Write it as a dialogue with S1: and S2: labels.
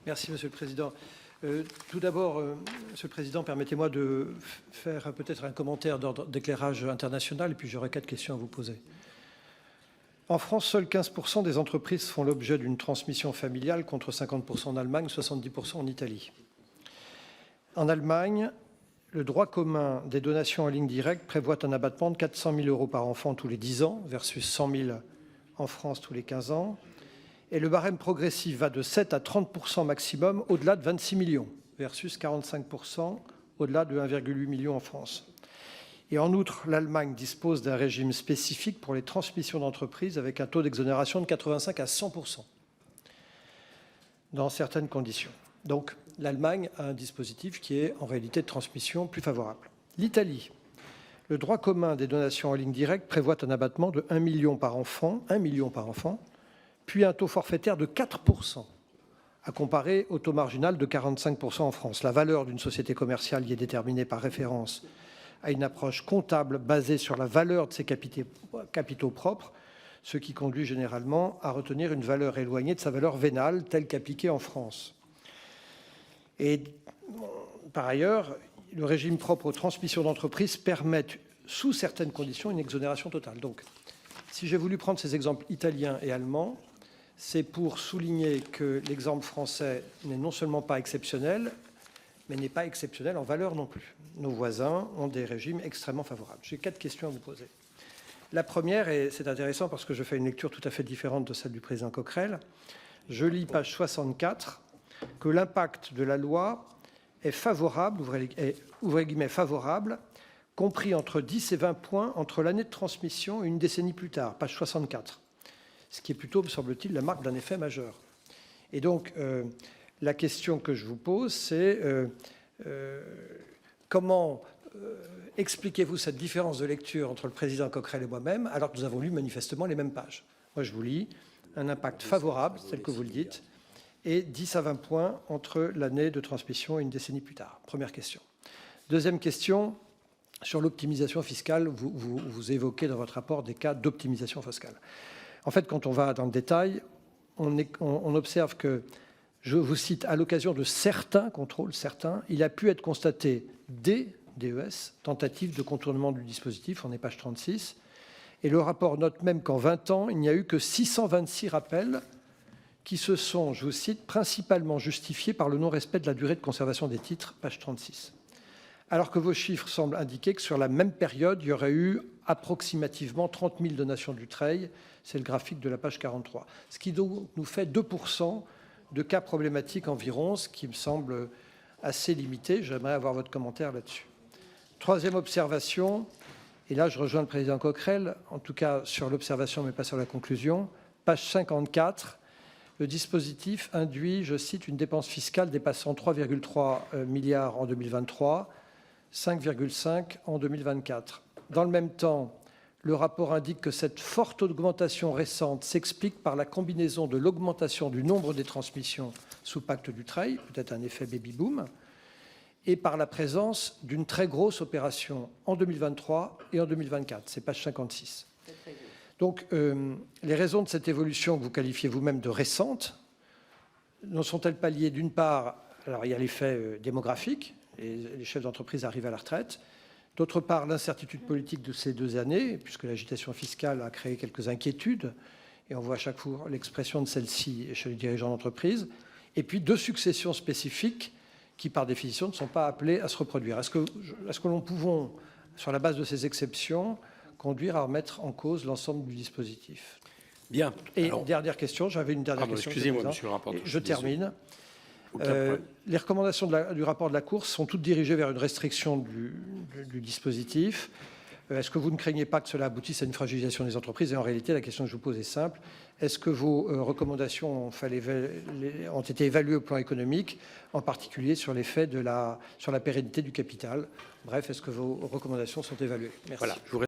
S1: Merci, Monsieur le Président. Tout d'abord, Monsieur le Président, permettez-moi de faire peut-être un commentaire d'éclairage international, et puis j'aurai 4 questions à vous poser. En France, seuls 15% des entreprises font l'objet d'une transmission familiale, contre 50% en Allemagne, 70% en Italie. En Allemagne, le droit commun des donations en ligne directe prévoit un abattement de 400 000 € par enfant tous les 10 ans, versus 100 000 en France tous les 15 ans. Et le barème progressif va de 7 à 30% maximum au-delà de 26 millions, versus 45% au-delà de 1,8 million en France. Et en outre, l'Allemagne dispose d'un régime spécifique pour les transmissions d'entreprises avec un taux d'exonération de 85 à 100% dans certaines conditions. Donc, l'Allemagne a un dispositif qui est en réalité de transmission plus favorable. L'Italie, le droit commun des donations en ligne directe prévoit un abattement de 1 million par enfant, puis un taux forfaitaire de 4%, à comparer au taux marginal de 45% en France. La valeur d'une société commerciale y est déterminée par référence à une approche comptable basée sur la valeur de ses capitaux propres, ce qui conduit généralement à retenir une valeur éloignée de sa valeur vénale, telle qu'appliquée en France. Et par ailleurs, le régime propre aux transmissions d'entreprises permet, sous certaines conditions, une exonération totale. Donc, si j'ai voulu prendre ces exemples italiens et allemands, c'est pour souligner que l'exemple français n'est non seulement pas exceptionnel, mais n'est pas exceptionnel en valeur non plus. Nos voisins ont des régimes extrêmement favorables. J'ai 4 questions à vous poser. La première, et c'est intéressant parce que je fais une lecture tout à fait différente de celle du président Coquerel, je lis page 64, que l'impact de la loi est favorable, ouvrez guillemets, favorable, compris entre 10 et 20 points entre l'année de transmission et une décennie plus tard, page 64. Ce qui est plutôt, me semble-t-il, la marque d'un effet majeur. Et donc, la question que je vous pose, c'est comment expliquez-vous cette différence de lecture entre le président Coquerel et moi-même, alors que nous avons lu manifestement les mêmes pages? Moi, je vous lis un impact favorable, tel que vous le dites, et 10 à 20 points entre l'année de transmission et une décennie plus tard. Première question. Deuxième question, sur l'optimisation fiscale, vous évoquez dans votre rapport des cas d'optimisation fiscale. En fait, quand on va dans le détail, on observe que, je vous cite, à l'occasion de certains contrôles, il a pu être constaté des DES, tentatives de contournement du dispositif, on est page 36, et le rapport note même qu'en 20 ans, il n'y a eu que 626 rappels qui se sont, je vous cite, principalement justifiés par le non-respect de la durée de conservation des titres, page 36. Alors que vos chiffres semblent indiquer que sur la même période, il y aurait eu approximativement 30 000 donations d'Utreil, c'est le graphique de la page 43. Ce qui donc nous fait 2% de cas problématiques environ, ce qui me semble assez limité. J'aimerais avoir votre commentaire là-dessus. Troisième observation, et là je rejoins le président Coquerel, en tout cas sur l'observation mais pas sur la conclusion, page 54, le dispositif induit, je cite, une dépense fiscale dépassant 3,3 milliards en 2023, 5,5 en 2024. Dans le même temps, le rapport indique que cette forte augmentation récente s'explique par la combinaison de l'augmentation du nombre des transmissions sous pacte Dutreil, peut-être un effet baby-boom, et par la présence d'une très grosse opération en 2023 et en 2024. C'est page 56. Donc, les raisons de cette évolution que vous qualifiez vous-même de récente ne sont-elles pas liées d'une part, alors il y a l'effet démographique, et les chefs d'entreprise arrivent à la retraite, d'autre part l'incertitude politique de ces 2 années, puisque l'agitation fiscale a créé quelques inquiétudes, et on voit à chaque fois l'expression de celle-ci chez les dirigeants d'entreprise, et puis 2 successions spécifiques qui, par définition, ne sont pas appelées à se reproduire. Est-ce que l'on pouvons, sur la base de ces exceptions, conduire à remettre en cause l'ensemble du dispositif?
S2: Bien.
S1: Et alors, dernière question, j'avais une dernière question.
S2: Excusez-moi, monsieur le rapporteur.
S1: Je termine. Les recommandations du rapport de la Cour sont toutes dirigées vers une restriction du dispositif. Est-ce que vous ne craignez pas que cela aboutisse à une fragilisation des entreprises? Et en réalité, la question que je vous pose est simple. Est-ce que vos recommandations ont été évaluées au plan économique, en particulier sur l'effet sur la pérennité du capital? Bref, est-ce que vos recommandations sont évaluées? Merci.
S2: Voilà.